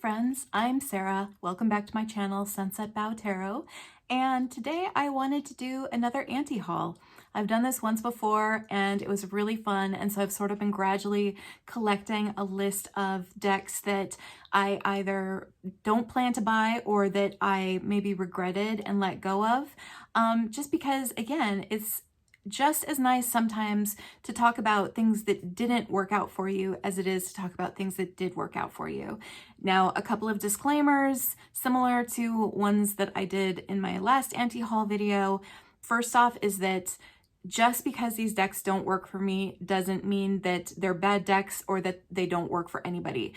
friends, I'm Sarah. Welcome back to my channel, Sunset Bow Tarot, and today I wanted to do another anti-haul. I've done this once before and it was really fun, and so I've sort of been gradually collecting a list of decks that I either don't plan to buy or that I maybe regretted and let go of, just because, again, it's just as nice sometimes to talk about things that didn't work out for you as it is to talk about things that did work out for you. Now, a couple of disclaimers similar to ones that I did in my last anti-haul video. First off is that just because these decks don't work for me doesn't mean that they're bad decks or that they don't work for anybody.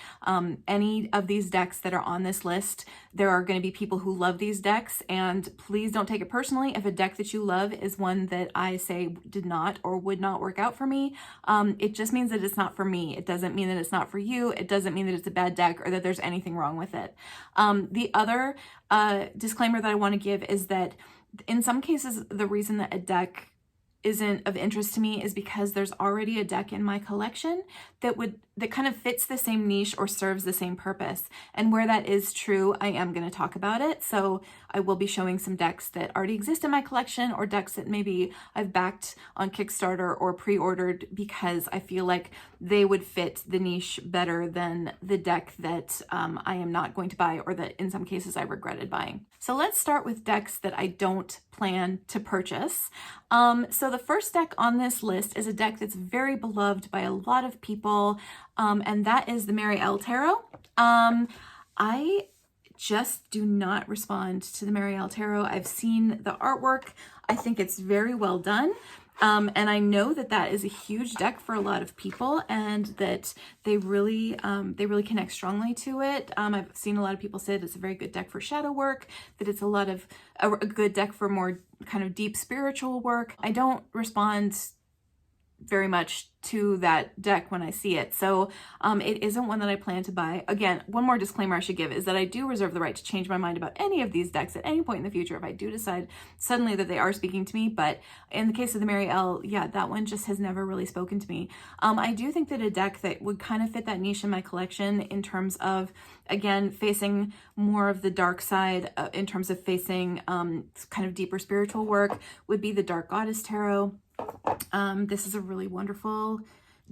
Any of these decks that are on this list, there are going to be people who love these decks, and please don't take it personally if a deck that you love is one that I say did not or would not work out for me. It just means that it's not for me. It doesn't mean that it's not for you. It doesn't mean that it's a bad deck or that there's anything wrong with it. The other disclaimer that I want to give is that in some cases, the reason that a deck isn't of interest to me is because there's already a deck in my collection that kind of fits the same niche or serves the same purpose. And where that is true, I am going to talk about it. So I will be showing some decks that already exist in my collection, or decks that maybe I've backed on Kickstarter or pre-ordered because I feel like they would fit the niche better than the deck that I am not going to buy, or that in some cases I regretted buying. So let's start with decks that I don't plan to purchase. So the first deck on this list is a deck that's very beloved by a lot of people, and that is the Marielle Tarot. I just do not respond to the Marielle Tarot. I've seen the artwork. I think it's very well done. And I know that that is a huge deck for a lot of people, and that they really connect strongly to it. I've seen a lot of people say that it's a very good deck for shadow work, that it's a good deck for more kind of deep spiritual work. I don't respond very much to that deck when I see it. So it isn't one that I plan to buy. Again, one more disclaimer I should give is that I do reserve the right to change my mind about any of these decks at any point in the future if I do decide suddenly that they are speaking to me. But in the case of the Marielle, yeah, that one just has never really spoken to me. I do think that a deck that would kind of fit that niche in my collection in terms of, again, facing more of the dark side, in terms of facing kind of deeper spiritual work, would be the Dark Goddess Tarot. This is a really wonderful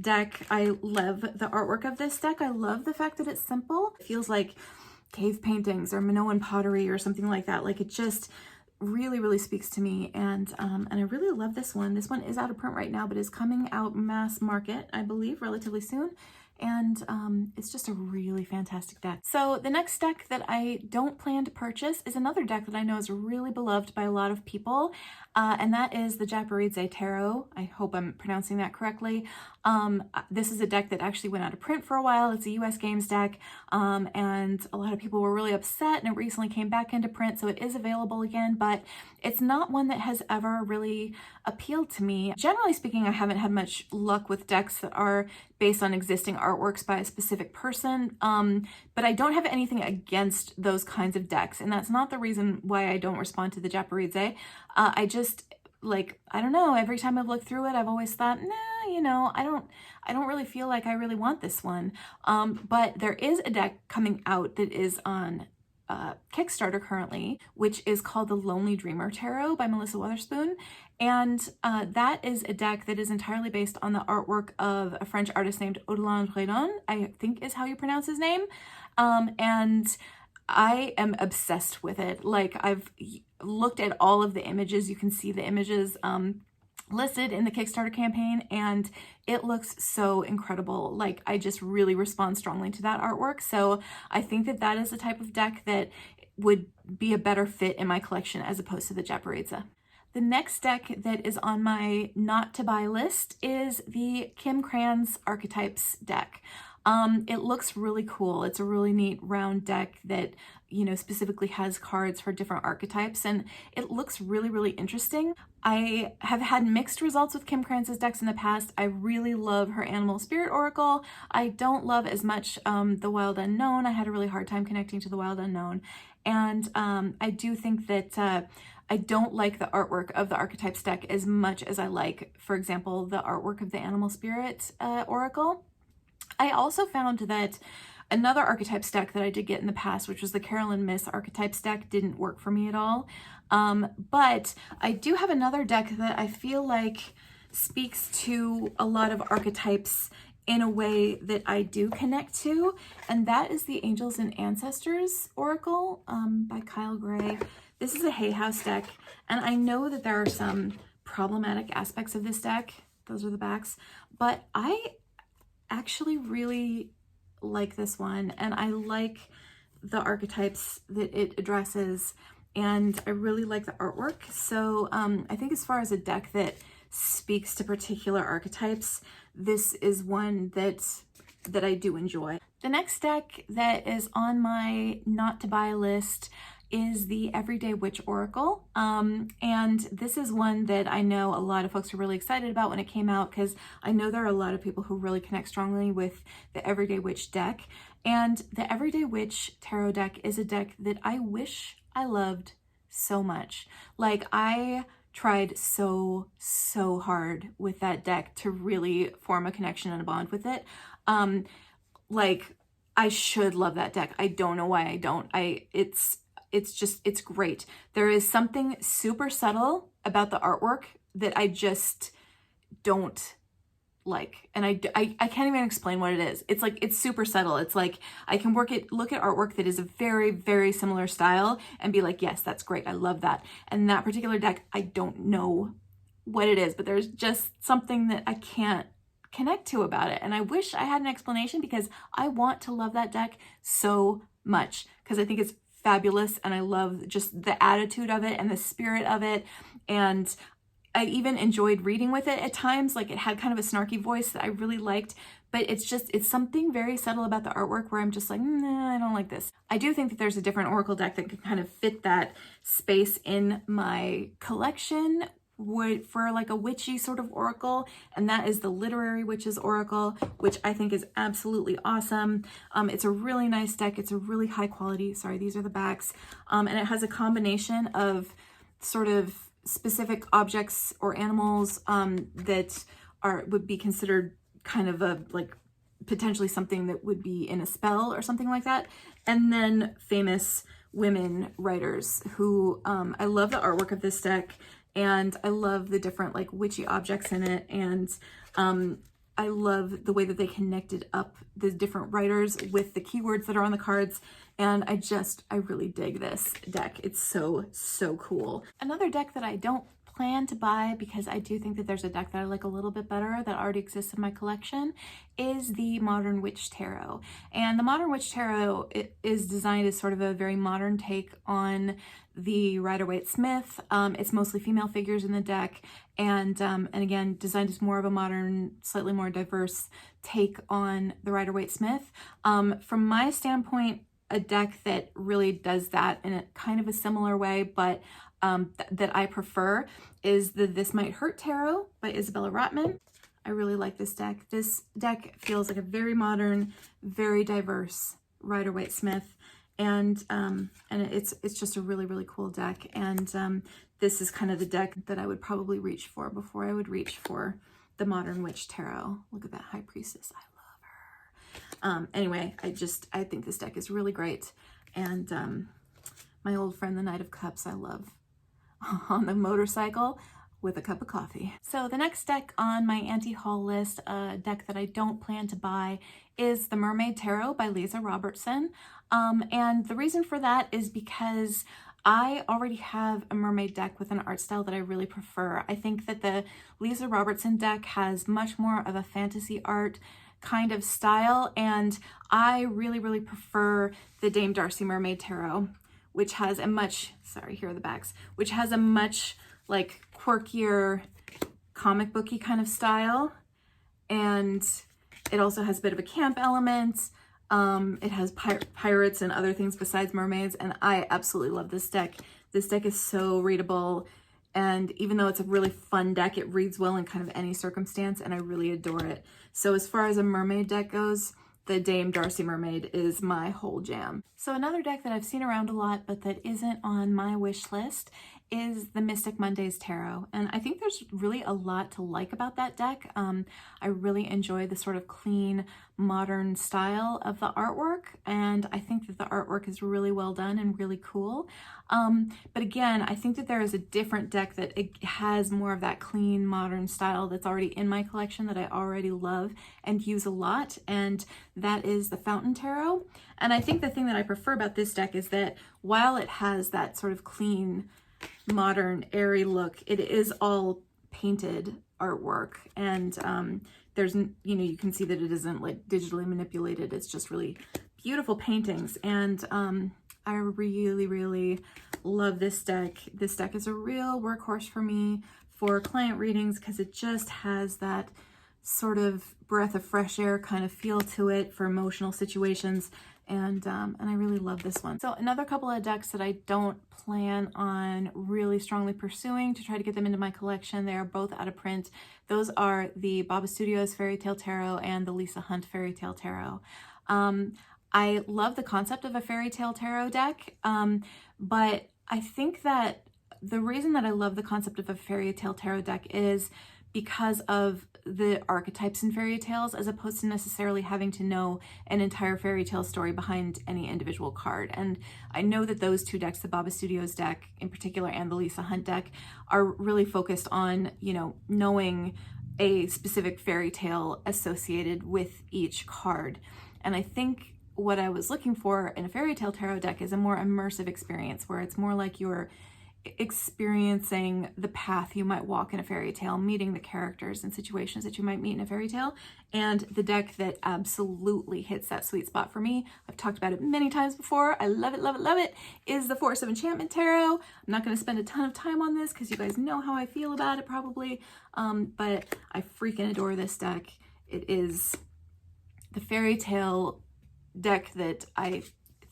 deck. I love the artwork of this deck. I love the fact that it's simple. It feels like cave paintings or Minoan pottery or something like that. Like, it just really speaks to me, and I really love this one. This one is out of print right now, but is coming out mass market, I believe, relatively soon. And it's just a really fantastic deck. So the next deck that I don't plan to purchase is another deck that I know is really beloved by a lot of people, and that is the Japaridze Tarot. I hope I'm pronouncing that correctly. This is a deck that actually went out of print for a while. It's a US Games deck, and a lot of people were really upset, and it recently came back into print, so it is available again, but it's not one that has ever really appealed to me. Generally speaking, I haven't had much luck with decks that are based on existing artworks by a specific person, but I don't have anything against those kinds of decks, and that's not the reason why I don't respond to the Japaridze. I just, like, I don't know, every time I've looked through it, I've always thought, nah, you know, I don't really feel like I really want this one. But there is a deck coming out that is on Kickstarter currently, which is called the Lonely Dreamer Tarot by Melissa Weatherspoon. And that is a deck that is entirely based on the artwork of a French artist named Llewellyn Tarot, I think is how you pronounce his name. And I am obsessed with it. Like, I've looked at all of the images. You can see the images listed in the Kickstarter campaign, and it looks so incredible. Like, I just really respond strongly to that artwork. So I think that that is the type of deck that would be a better fit in my collection as opposed to the Japaridze. The next deck that is on my not to buy list is the Kim Cran's Archetypes deck. It looks really cool. It's a really neat round deck that, you know, specifically has cards for different archetypes, and it looks really interesting. I have had mixed results with Kim Cran's decks in the past. I really love her Animal Spirit Oracle. I don't love as much the Wild Unknown. I had a really hard time connecting to the Wild Unknown. And I do think that I don't like the artwork of the Archetypes deck as much as I like, for example, the artwork of the Animal Spirit Oracle. I also found that Another Archetypes deck that I did get in the past, which was the Carolyn Miss Archetypes deck, didn't work for me at all. But I do have another deck that I feel like speaks to a lot of archetypes in a way that I do connect to, and that is the Angels and Ancestors Oracle by Kyle Gray. This is a Hay House deck, and I know that there are some problematic aspects of this deck. Those are the backs, but I actually really like this one, and I like the archetypes that it addresses, and I really like the artwork. So I think as far as a deck that speaks to particular archetypes, this is one that I do enjoy. The next deck that is on my not to buy list is the Everyday Witch Oracle. And this is one that I know a lot of folks are really excited about when it came out, because I know there are a lot of people who really connect strongly with the Everyday Witch deck. And the Everyday Witch Tarot deck is a deck that I wish I loved so much. Like, I tried so hard with that deck to really form a connection and a bond with it. Like, I should love that deck. I don't know why I don't. It's great. There is something super subtle about the artwork that I just don't like, and I can't even explain what it is. It's like, it's super subtle. It's like I can look at artwork that is a very similar style and be like, yes, that's great, I love that. And that particular deck, I don't know what it is, but there's just something that I can't connect to about it, and I wish I had an explanation, because I want to love that deck so much, because I think it's fabulous, and I love just the attitude of it and the spirit of it. And I even enjoyed reading with it at times. Like, it had kind of a snarky voice that I really liked, but it's something very subtle about the artwork where I'm just like, nah, I don't like this. I do think that there's a different Oracle deck that can kind of fit that space in my collection for like a witchy sort of oracle, and that is the Literary Witches Oracle, which I think is absolutely awesome. It's a really nice deck. It's a really high quality, sorry, these are the backs, and it has a combination of sort of specific objects or animals that would be considered kind of a, like, potentially something that would be in a spell or something like that, and then famous women writers who I love the artwork of this deck, and I love the different like witchy objects in it, and I love the way that they connected up the different writers with the keywords that are on the cards, and I really dig this deck. It's so cool. Another deck that I don't plan to buy, because I do think that there's a deck that I like a little bit better that already exists in my collection, is the Modern Witch Tarot. And the Modern Witch Tarot is designed as sort of a very modern take on the Rider-Waite-Smith. It's mostly female figures in the deck, and again, designed as more of a modern, slightly more diverse take on the Rider-Waite-Smith. From my standpoint, a deck that really does that in a kind of a similar way, but that I prefer, is the This Might Hurt Tarot by Isabella Rotman. I really like this deck. This deck feels like a very modern, very diverse Rider-Waite-Smith, and it's just a really cool deck. And this is kind of the deck that I would probably reach for before I would reach for the Modern Witch Tarot. Look at that High Priestess. I love her. Anyway, I think this deck is really great. And my old friend, the Knight of Cups, I love on the motorcycle with a cup of coffee. So the next deck on my anti-haul list, a deck that I don't plan to buy, is the Mermaid Tarot by Lisa Robertson. And the reason for that is because I already have a mermaid deck with an art style that I really prefer. I think that the Lisa Robertson deck has much more of a fantasy art kind of style, and I really prefer the Dame Darcy Mermaid Tarot, which has a much, sorry, here are the backs, which has a much like quirkier comic booky kind of style, and it also has a bit of a camp element. It has pirates and other things besides mermaids, and I absolutely love this deck. This deck is so readable, and even though it's a really fun deck, it reads well in kind of any circumstance, and I really adore it. So as far as a mermaid deck goes, the Dame Darcy Mermaid is my whole jam. So another deck that I've seen around a lot but that isn't on my wish list is the Mystic Mondays Tarot. And I think there's really a lot to like about that deck. I really enjoy the sort of clean, modern style of the artwork, and I think that the artwork is really well done and really cool. But again, I think that there is a different deck that it has more of that clean modern style that's already in my collection that I already love and use a lot, and that is the Fountain Tarot. And I think the thing that I prefer about this deck is that while it has that sort of clean, modern, airy look, it is all painted artwork, and there's, you know, you can see that it isn't like digitally manipulated. It's just really beautiful paintings, and I really love this deck. This deck is a real workhorse for me for client readings because it just has that sort of breath of fresh air kind of feel to it for emotional situations, and I really love this one. So another couple of decks that I don't plan on really strongly pursuing to try to get them into my collection, they are both out of print. Those are the Baba Studios Fairytale Tarot and the Lisa Hunt Fairytale Tarot. I love the concept of a Fairytale Tarot deck, but I think that the reason that I love the concept of a Fairytale Tarot deck is because of the archetypes in fairy tales, as opposed to necessarily having to know an entire fairy tale story behind any individual card. And I know that those two decks, the Baba Studios deck in particular and the Lisa Hunt deck, are really focused on, you know, knowing a specific fairy tale associated with each card. And I think what I was looking for in a Fairytale Tarot deck is a more immersive experience, where it's more like you're experiencing the path you might walk in a fairy tale, meeting the characters and situations that you might meet in a fairy tale. And the deck that absolutely hits that sweet spot for me, I've talked about it many times before, I love it, is the Force of Enchantment Tarot. I'm not going to spend a ton of time on this because you guys know how I feel about it probably, but I freaking adore this deck. It is the fairy tale deck that I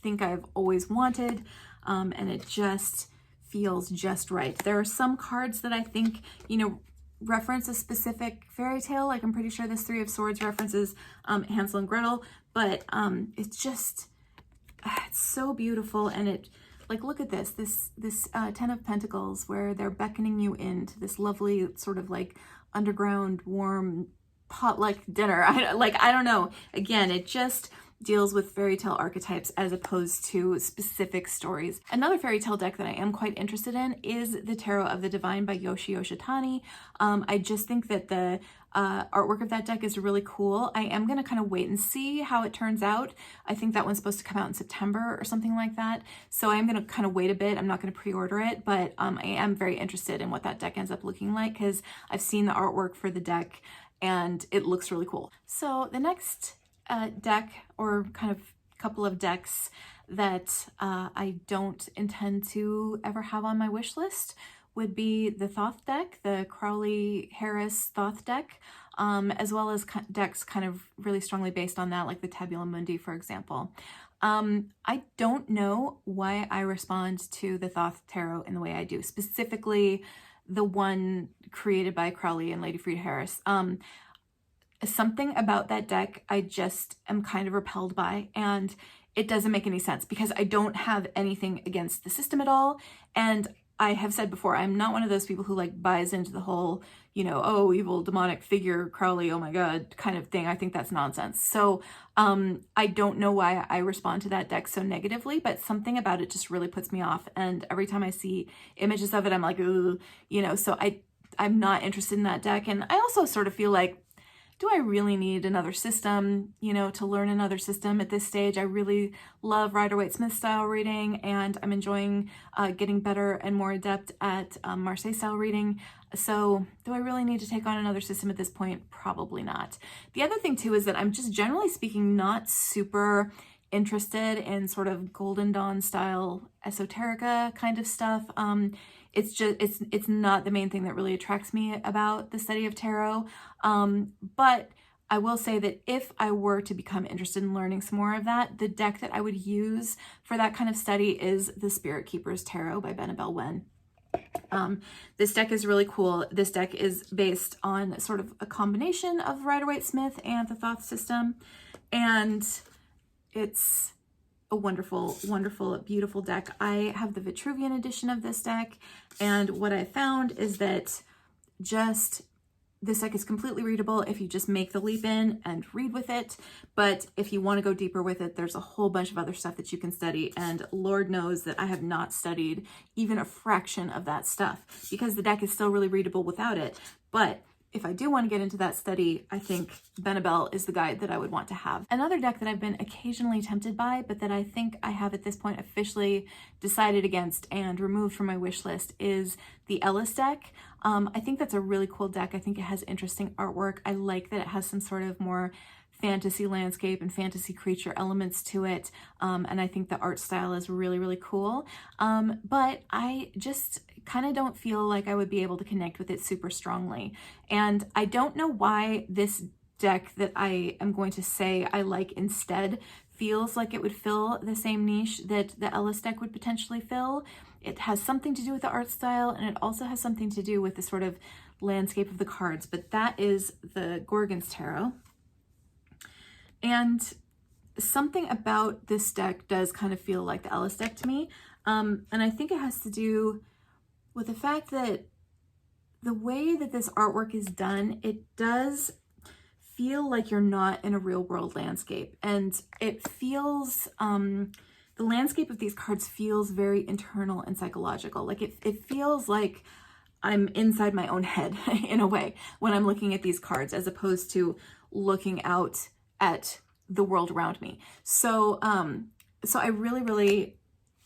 think I've always wanted, and it just feels just right. There are some cards that I think, you know, reference a specific fairy tale. Like I'm pretty sure this Three of Swords references Hansel and Gretel, but it's just, it's so beautiful. And it, like, look at this Ten of Pentacles, where they're beckoning you into this lovely sort of like underground warm potluck dinner. I don't know. Again, it just deals with fairy tale archetypes as opposed to specific stories. Another fairy tale deck that I am quite interested in is the Tarot of the Divine by Yoshi Yoshitani. I just think that the artwork of that deck is really cool. I am going to kind of wait and see how it turns out. I think that one's supposed to come out in September or something like that. So I am going to kind of wait a bit. I'm not going to pre-order it, but I am very interested in what that deck ends up looking like because I've seen the artwork for the deck and it looks really cool. So the next deck, or kind of couple of decks that I don't intend to ever have on my wish list, would be the Thoth deck, the Crowley Harris Thoth deck, as well as decks kind of really strongly based on that, like the Tabula Mundi, for example. I don't know why I respond to the Thoth Tarot in the way I do, specifically the one created by Crowley and Lady Frida Harris. Something about that deck I just am kind of repelled by, and it doesn't make any sense because I don't have anything against the system at all. And I have said before, I'm not one of those people who like buys into the whole, you know, oh, evil demonic figure Crowley, oh my god, kind of thing. I think that's nonsense. So I don't know why I respond to that deck so negatively, but something about it just really puts me off. And every time I see images of it, I'm like, ooh, you know, so I'm not interested in that deck. And I also sort of feel like, do I really need another system, you know, to learn another system at this stage? I really love Rider-Waite-Smith style reading, and I'm enjoying getting better and more adept at Marseille style reading. So do I really need to take on another system at this point? Probably not. The other thing too is that I'm just generally speaking not super interested in sort of Golden Dawn style esoterica kind of stuff. It's just, it's not the main thing that really attracts me about the study of tarot. But I will say that if I were to become interested in learning some more of that, the deck that I would use for that kind of study is the Spirit Keepers Tarot by Annabelle Wen. This deck is really cool. This deck is based on sort of a combination of Rider-Waite-Smith and the Thoth system, and it's a wonderful, wonderful, beautiful deck. I have the Vitruvian edition of this deck, and what I found is that just this deck is completely readable if you just make the leap in and read with it. But if you want to go deeper with it, there's a whole bunch of other stuff that you can study. And Lord knows that I have not studied even a fraction of that stuff because the deck is still really readable without it. But if I do want to get into that study, I think Benebell is the guide that I would want to have. Another deck that I've been occasionally tempted by, but that I think I have at this point officially decided against and removed from my wish list, is the Ellis Deck. I think that's a really cool deck. I think it has interesting artwork. I like that it has some sort of more fantasy landscape and fantasy creature elements to it. And I think the art style is really, really cool. But I just kind of don't feel like I would be able to connect with it super strongly. And I don't know why this deck that I am going to say I like instead feels like it would fill the same niche that the Ellis deck would potentially fill. It has something to do with the art style, and it also has something to do with the sort of landscape of the cards, but that is the Gorgon's Tarot. And something about this deck does kind of feel like the Ellis deck to me. And I think it has to do with the fact that the way that this artwork is done, it does feel like you're not in a real world landscape. And it feels, the landscape of these cards feels very internal and psychological. Like it feels like I'm inside my own head in a way when I'm looking at these cards, as opposed to looking out at the world around me. So I really, really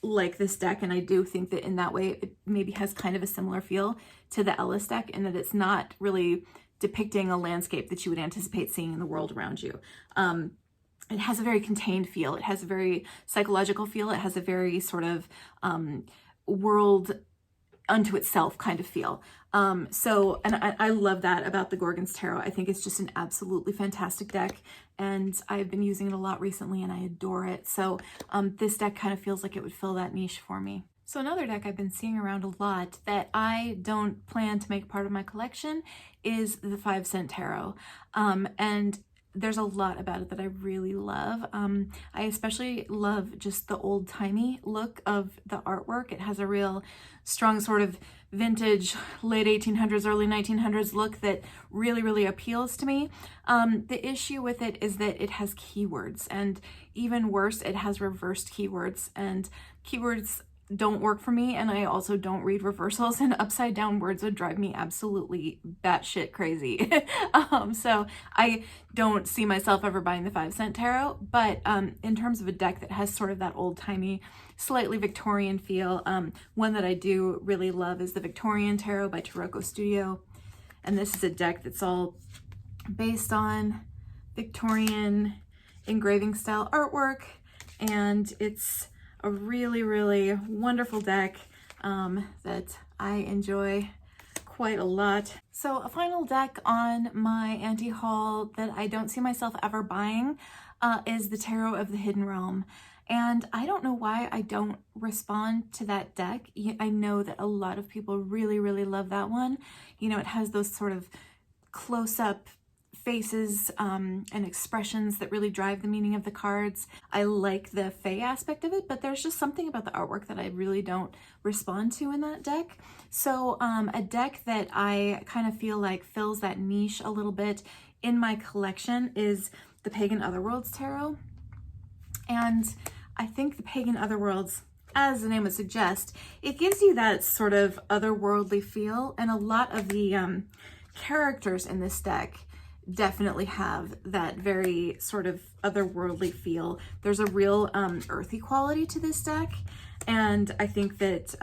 like this deck, and I do think that in that way it maybe has kind of a similar feel to the Ellis deck, in that it's not really depicting a landscape that you would anticipate seeing in the world around you. It has a very contained feel. It has a very psychological feel. It has a very sort of world unto itself kind of feel. And I love that about the Gorgon's Tarot. I think it's just an absolutely fantastic deck, and I've been using it a lot recently and I adore it. So this deck kind of feels like it would fill that niche for me. So another deck I've been seeing around a lot that I don't plan to make part of my collection is the 5 Cent Tarot. And there's a lot about it that I really love. I especially love just the old-timey look of the artwork. It has a real strong sort of vintage, late 1800s, early 1900s look that really, really appeals to me. The issue with it is that it has keywords, and even worse, it has reversed keywords, and keywords don't work for me, and I also don't read reversals, and upside down words would drive me absolutely batshit crazy. So I don't see myself ever buying the 5 Cent Tarot, but in terms of a deck that has sort of that old-timey, slightly Victorian feel, one that I do really love is the Victorian Tarot by Tarot Studio, and this is a deck that's all based on Victorian engraving style artwork, and it's a really, really wonderful deck that I enjoy quite a lot. So a final deck on my anti-haul that I don't see myself ever buying is the Tarot of the Hidden Realm. And I don't know why I don't respond to that deck. I know that a lot of people really, really love that one. You know, it has those sort of close-up faces and expressions that really drive the meaning of the cards. I like the fae aspect of it, but there's just something about the artwork that I really don't respond to in that deck. So a deck that I kind of feel like fills that niche a little bit in my collection is the Pagan Otherworlds Tarot. And I think the Pagan Otherworlds, as the name would suggest, it gives you that sort of otherworldly feel, and a lot of the characters in this deck definitely have that very sort of otherworldly feel. There's a real earthy quality to this deck, and I think that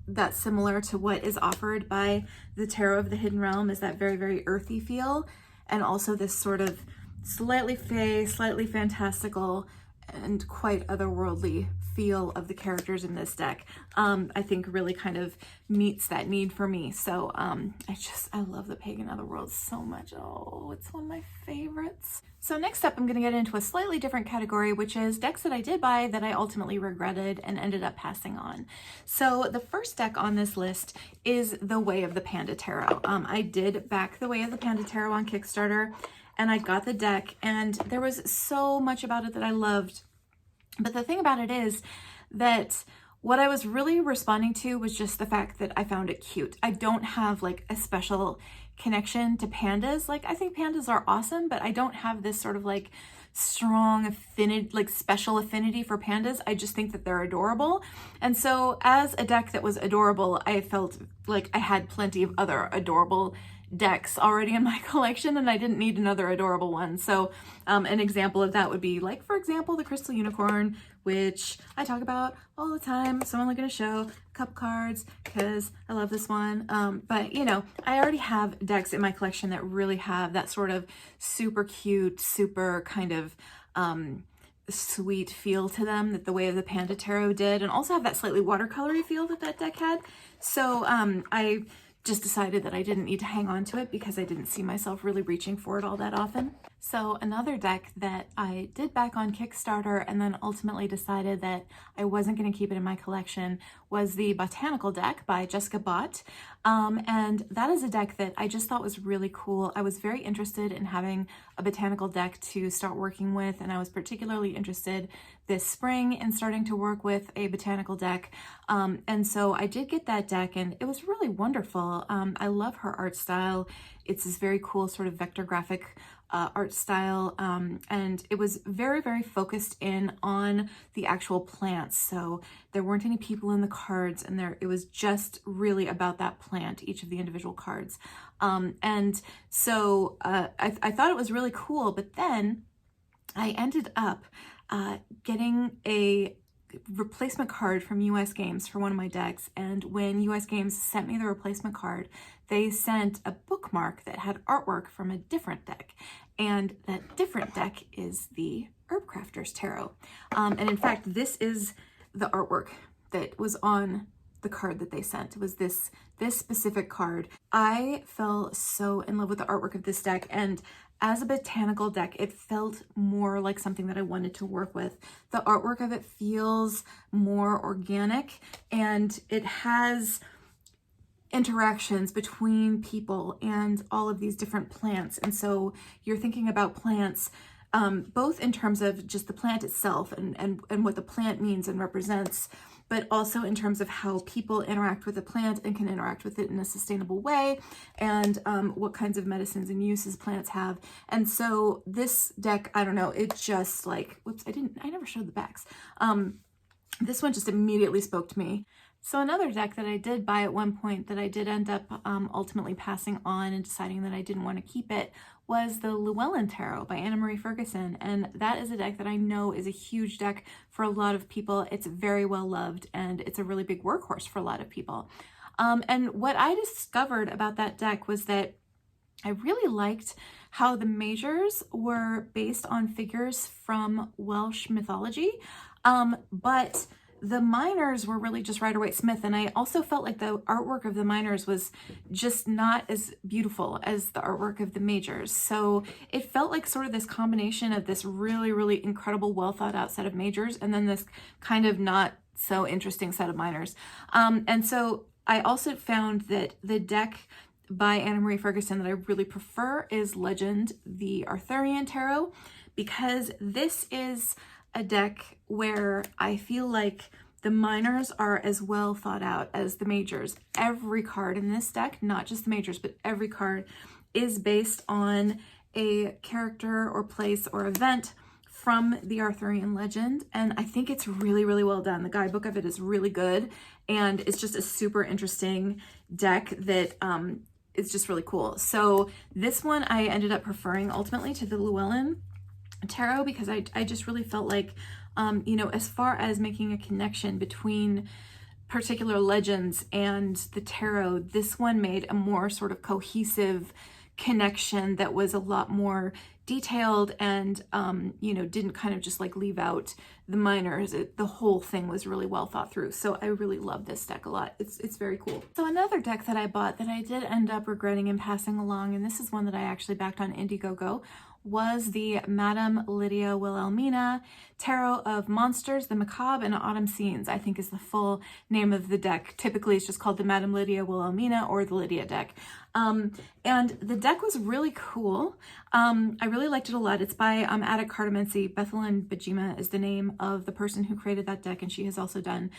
that's similar to what is offered by the Tarot of the Hidden Realm, is that very, very earthy feel, and also this sort of slightly fae, slightly fantastical, and quite otherworldly feel of the characters in this deck. I think really kind of meets that need for me. So I love the Pagan Otherworlds so much. Oh, it's one of my favorites. So next up, I'm going to get into a slightly different category, which is decks that I did buy that I ultimately regretted and ended up passing on. So the first deck on this list is The Way of the Panda Tarot. I did back The Way of the Panda Tarot on Kickstarter, and I got the deck, and there was so much about it that I loved. But the thing about it is that what I was really responding to was just the fact that I found it cute. I don't have like a special connection to pandas. Like, I think pandas are awesome, but I don't have this sort of like strong affinity, like special affinity for pandas. I just think that they're adorable. And so as a deck that was adorable, I felt like I had plenty of other adorable decks already in my collection, and I didn't need another adorable one. So an example of that would be, like, for example, the Crystal Unicorn, which I talk about all the time. So I'm only going to show a couple cards because I love this one. But you know, I already have decks in my collection that really have that sort of super cute, super kind of sweet feel to them, that the way of the Panda Tarot did, and also have that slightly watercolory feel that that deck had. So I just decided that I didn't need to hang on to it because I didn't see myself really reaching for it all that often. So another deck that I did back on Kickstarter and then ultimately decided that I wasn't going to keep it in my collection was the Botanical Deck by Jessica Bott. And that is a deck that I just thought was really cool. I was very interested in having a botanical deck to start working with, and I was particularly interested this spring in starting to work with a botanical deck. And so I did get that deck, and it was really wonderful. I love her art style. It's this very cool sort of vector graphic art style, and it was very, very focused in on the actual plants. So there weren't any people in the cards, and it was just really about that plant, each of the individual cards. And so I thought it was really cool, but then I ended up getting a replacement card from US Games for one of my decks, and when US Games sent me the replacement card, they sent a bookmark that had artwork from a different deck, and that different deck is the Herbcrafters Tarot. And in fact, this is the artwork that was on the card that they sent. It was this specific card. I fell so in love with the artwork of this deck, and as a botanical deck, it felt more like something that I wanted to work with. The artwork of it feels more organic, and it has interactions between people and all of these different plants. And so you're thinking about plants both in terms of just the plant itself and what the plant means and represents, but also in terms of how people interact with the plant and can interact with it in a sustainable way, and what kinds of medicines and uses plants have. And so this deck, I don't know, it just like, whoops, I never showed the backs. This one just immediately spoke to me. So another deck that I did buy at one point that I did end up ultimately passing on and deciding that I didn't want to keep it was the Llewellyn Tarot by Anna Marie Ferguson. And that is a deck that I know is a huge deck for a lot of people. It's very well loved, and it's a really big workhorse for a lot of people. And what I discovered about that deck was that I really liked how the majors were based on figures from Welsh mythology, but the minors were really just Rider-Waite-Smith, and I also felt like the artwork of the minors was just not as beautiful as the artwork of the majors. So it felt like sort of this combination of this really, really incredible, well thought out set of majors, and then this kind of not so interesting set of minors. And so I also found that the deck by Anna Marie Ferguson that I really prefer is Legend, the Arthurian Tarot, because this is a deck where I feel like the minors are as well thought out as the majors. Every card in this deck, not just the majors, but every card is based on a character or place or event from the Arthurian legend. And I think it's really, really well done. The guidebook of it is really good. And it's just a super interesting deck that is just really cool. So this one I ended up preferring ultimately to the Llewellyn Tarot because I just really felt like, you know, as far as making a connection between particular legends and the tarot, this one made a more sort of cohesive connection that was a lot more detailed and, you know, didn't kind of just like leave out the minors. The whole thing was really well thought through. So I really love this deck a lot. It's very cool. So another deck that I bought that I did end up regretting and passing along, and this is one that I actually backed on Indiegogo, was the Madame Lydia Wilhelmina Tarot of Monsters, the Macabre, and Autumn Scenes, I think is the full name of the deck. Typically it's just called the Madame Lydia Wilhelmina or the Lydia deck. And the deck was really cool. I really liked it a lot. It's by Attic Cardamancy. Bethelyn Bajima is the name of the person who created that deck, and she has also done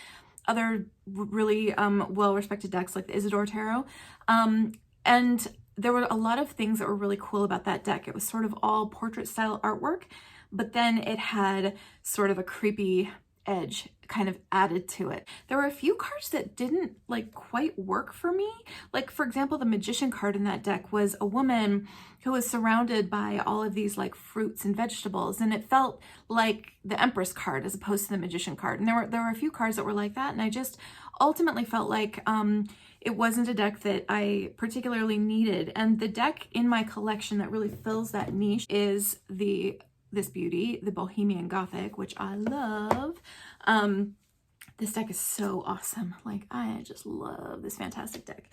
other really well-respected decks like the Isadora Tarot. And there were a lot of things that were really cool about that deck. It was sort of all portrait style artwork, but then it had sort of a creepy edge kind of added to it. There were a few cards that didn't like quite work for me. Like, for example, the Magician card in that deck was a woman who was surrounded by all of these like fruits and vegetables, and it felt like the Empress card as opposed to the Magician card. And there were a few cards that were like that, and I just ultimately felt like it wasn't a deck that I particularly needed. And the deck in my collection that really fills that niche is this beauty, the Bohemian Gothic, which I love. This deck is so awesome. Like, I just love this fantastic deck.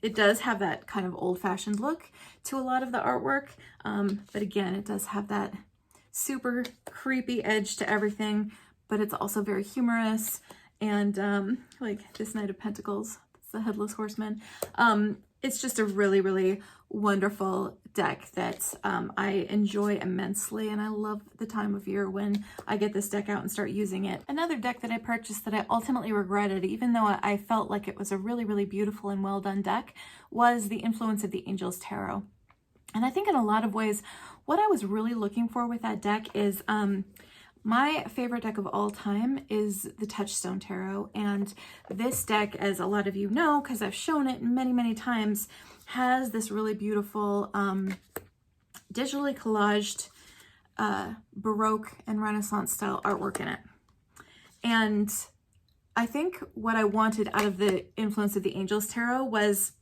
It does have that kind of old-fashioned look to a lot of the artwork, but again, it does have that super creepy edge to everything, but it's also very humorous. And like this Knight of Pentacles, it's the Headless Horseman. It's just a really, really wonderful deck that I enjoy immensely, and I love the time of year when I get this deck out and start using it. Another deck that I purchased that I ultimately regretted, even though I felt like it was a really, really beautiful and well done deck, was the Influence of the Angels Tarot. And I think in a lot of ways, what I was really looking for with that deck is my favorite deck of all time is the Touchstone Tarot, and this deck, as a lot of you know, because I've shown it many, many times, has this really beautiful digitally collaged Baroque and Renaissance style artwork in it. And I think what I wanted out of the Influence of the Angels Tarot was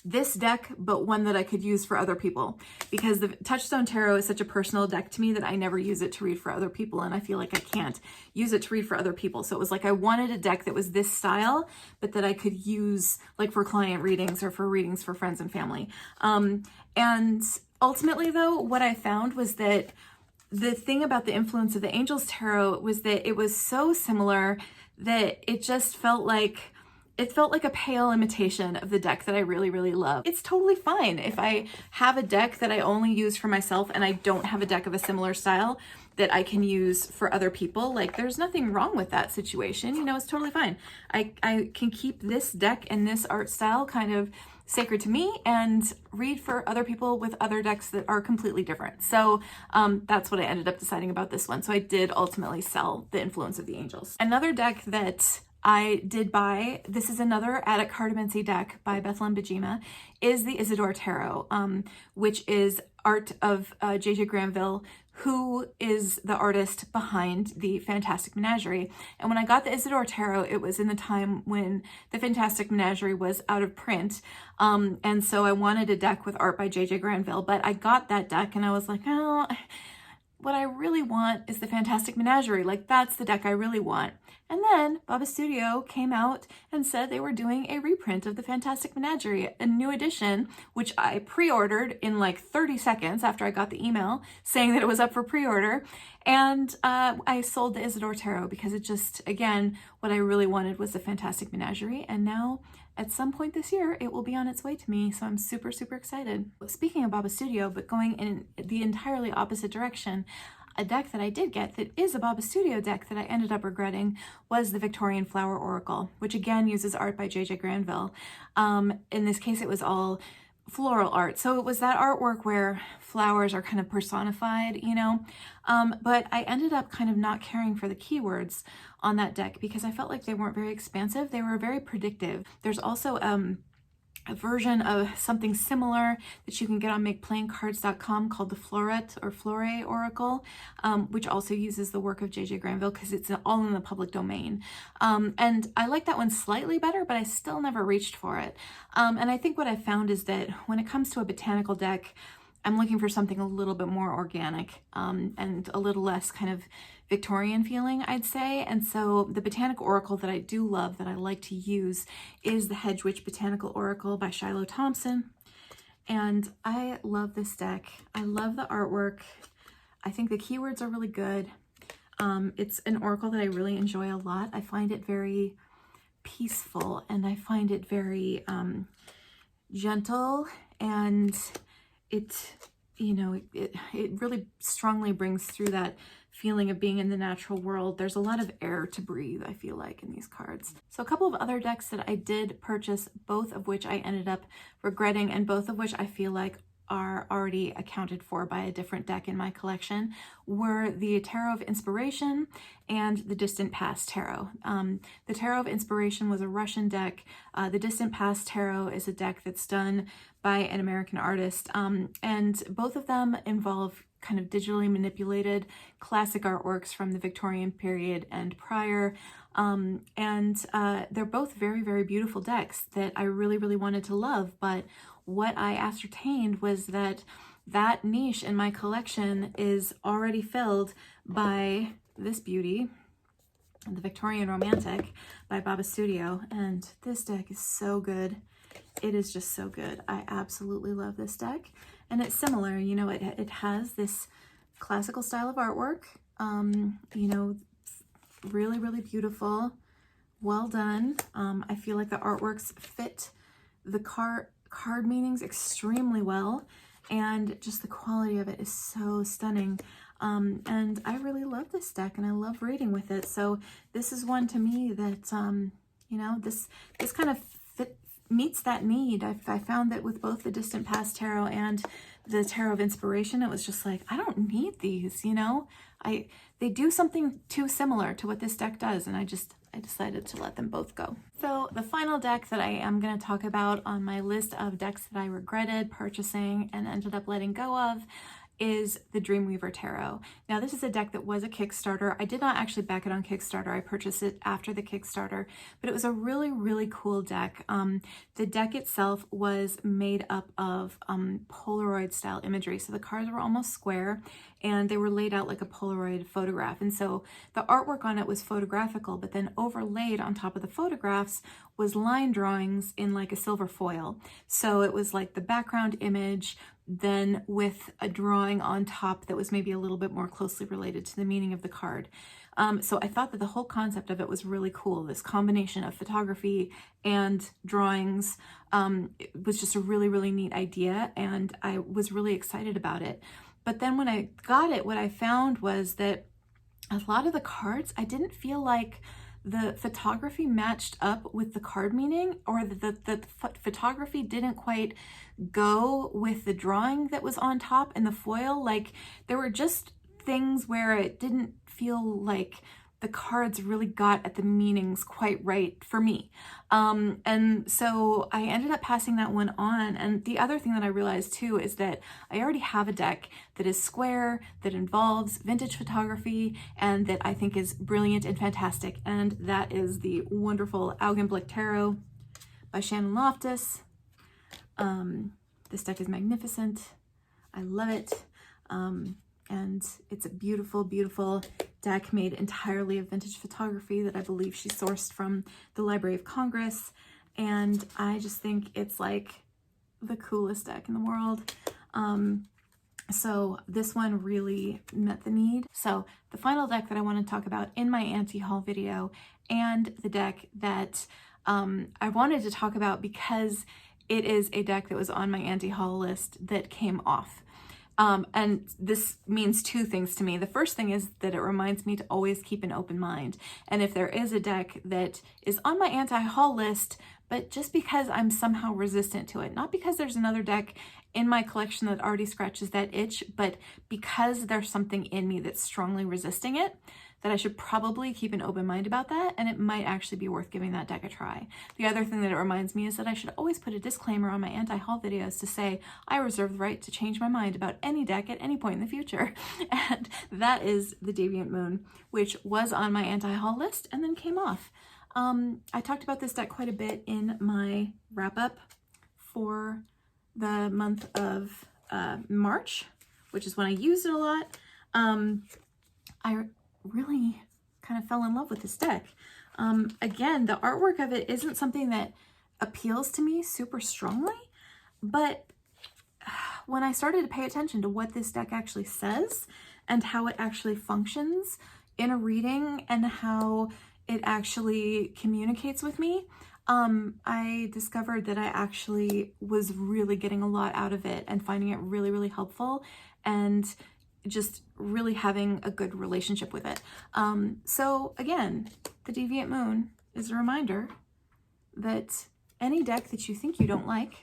this deck, but one that I could use for other people, because the Touchstone Tarot is such a personal deck to me that I never use it to read for other people, and I feel like I can't use it to read for other people. So it was like I wanted a deck that was this style, but that I could use like for client readings or for readings for friends and family. And ultimately though, what I found was that the thing about the Influence of the Angels Tarot was that it was so similar that it just felt like a pale imitation of the deck that I really, really love. It's totally fine if I have a deck that I only use for myself and I don't have a deck of a similar style that I can use for other people. Like, there's nothing wrong with that situation. You know, it's totally fine. I can keep this deck and this art style kind of sacred to me and read for other people with other decks that are completely different. So that's what I ended up deciding about this one. So I did ultimately sell the Influence of the Angels. Another deck that I did buy, this is another Attic Cardamancy deck by Bethlehem Bajima, is the Isadora Tarot, which is art of J.J. Granville, who is the artist behind the Fantastic Menagerie. And when I got the Isadora Tarot, it was in the time when the Fantastic Menagerie was out of print. And so I wanted a deck with art by J.J. Granville, but I got that deck and I was like, oh, what I really want is the Fantastic Menagerie. Like, that's the deck I really want. And then Baba Studio came out and said they were doing a reprint of the Fantastic Menagerie, a new edition, which I pre-ordered in like 30 seconds after I got the email saying that it was up for pre-order. And I sold the Isadora Tarot because it just, again, what I really wanted was the Fantastic Menagerie. And now at some point this year, it will be on its way to me. So I'm super, super excited. Speaking of Baba Studio, but going in the entirely opposite direction, a deck that I did get that is a Baba Studio deck that I ended up regretting was the Victorian Flower Oracle, which again uses art by J.J. Granville. In this case, it was all floral art. So it was that artwork where flowers are kind of personified, you know? But I ended up kind of not caring for the keywords on that deck because I felt like they weren't very expansive. They were very predictive. There's also a version of something similar that you can get on makeplayingcards.com called the Floret or Flore Oracle, which also uses the work of J.J. Granville because it's all in the public domain. And I like that one slightly better, but I still never reached for it. And I think what I found is that when it comes to a botanical deck, I'm looking for something a little bit more organic and a little less kind of Victorian feeling, I'd say. And so the Botanical Oracle that I do love, that I like to use, is the Hedge Witch Botanical Oracle by Shiloh Thompson. And I love this deck. I love the artwork. I think the keywords are really good. It's an oracle that I really enjoy a lot. I find it very peaceful and I find it very gentle, and it, you know, it really strongly brings through that feeling of being in the natural world. There's a lot of air to breathe, I feel like, in these cards. So a couple of other decks that I did purchase, both of which I ended up regretting, and both of which I feel like are already accounted for by a different deck in my collection, were the Tarot of Inspiration and the Distant Past Tarot. The Tarot of Inspiration was a Russian deck. The Distant Past Tarot is a deck that's done by an American artist, and both of them involve kind of digitally manipulated classic artworks from the Victorian period and prior. They're both very, very beautiful decks that I really, really wanted to love, but what I ascertained was that that niche in my collection is already filled by this beauty, the Victorian Romantic by Baba Studio, and this deck is so good. It is just so good. I absolutely love this deck, and it's similar, you know, it has this classical style of artwork, you know, really, really beautiful, well done. I feel like the artworks fit the card meanings extremely well, and just the quality of it is so stunning. And I really love this deck, and I love reading with it. So this is one to me that, you know, this kind of meets that need. I found that with both the Distant Past Tarot and the Tarot of Inspiration, it was just like, I don't need these, you know? They do something too similar to what this deck does, and I decided to let them both go. So the final deck that I am going to talk about on my list of decks that I regretted purchasing and ended up letting go of is the Dreamweaver Tarot. Now, this is a deck that was a Kickstarter. I did not actually back it on Kickstarter. I purchased it after the Kickstarter, but it was a really, really cool deck. The deck itself was made up of Polaroid style imagery. So the cards were almost square and they were laid out like a Polaroid photograph. And so the artwork on it was photographical, but then overlaid on top of the photographs was line drawings in like a silver foil. So it was like the background image, then with a drawing on top that was maybe a little bit more closely related to the meaning of the card. So I thought that the whole concept of it was really cool. This combination of photography and drawings, it was just a really, really neat idea, and I was really excited about it. But then when I got it, what I found was that a lot of the cards, I didn't feel like the photography matched up with the card meaning, or the photography didn't quite go with the drawing that was on top and the foil. Like, there were just things where it didn't feel like the cards really got at the meanings quite right for me. And so I ended up passing that one on. And the other thing that I realized too is that I already have a deck that is square, that involves vintage photography, and that I think is brilliant and fantastic. And that is the wonderful Augenblick Tarot by Shannon Loftus. This deck is magnificent. I love it. And it's a beautiful, beautiful deck made entirely of vintage photography that I believe she sourced from the Library of Congress. And I just think it's like the coolest deck in the world. So this one really met the need. So the final deck that I want to talk about in my anti-haul video, and the deck that I wanted to talk about because it is a deck that was on my anti-haul list that came off. And this means two things to me. The first thing is that it reminds me to always keep an open mind. And if there is a deck that is on my anti-haul list, but just because I'm somehow resistant to it, not because there's another deck in my collection that already scratches that itch, but because there's something in me that's strongly resisting it, that I should probably keep an open mind about that, and it might actually be worth giving that deck a try. The other thing that it reminds me is that I should always put a disclaimer on my anti-haul videos to say, I reserve the right to change my mind about any deck at any point in the future. And that is the Deviant Moon, which was on my anti-haul list and then came off. I talked about this deck quite a bit in my wrap-up for the month of March, which is when I used it a lot. I really kind of fell in love with this deck. Again, the artwork of it isn't something that appeals to me super strongly, but when I started to pay attention to what this deck actually says and how it actually functions in a reading and how it actually communicates with me, I discovered that I actually was really getting a lot out of it and finding it really, really helpful. And just really having a good relationship with it. So again, the Deviant Moon is a reminder that any deck that you think you don't like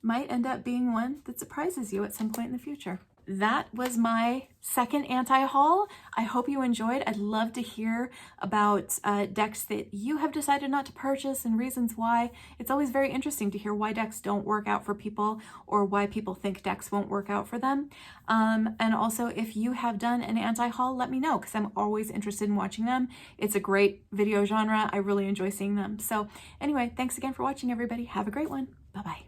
might end up being one that surprises you at some point in the future. That was my second anti-haul. I hope you enjoyed. I'd love to hear about decks that you have decided not to purchase and reasons why. It's always very interesting to hear why decks don't work out for people or why people think decks won't work out for them. And also, if you have done an anti-haul, let me know, because I'm always interested in watching them. It's a great video genre. I really enjoy seeing them. So anyway, thanks again for watching, everybody. Have a great one. Bye-bye.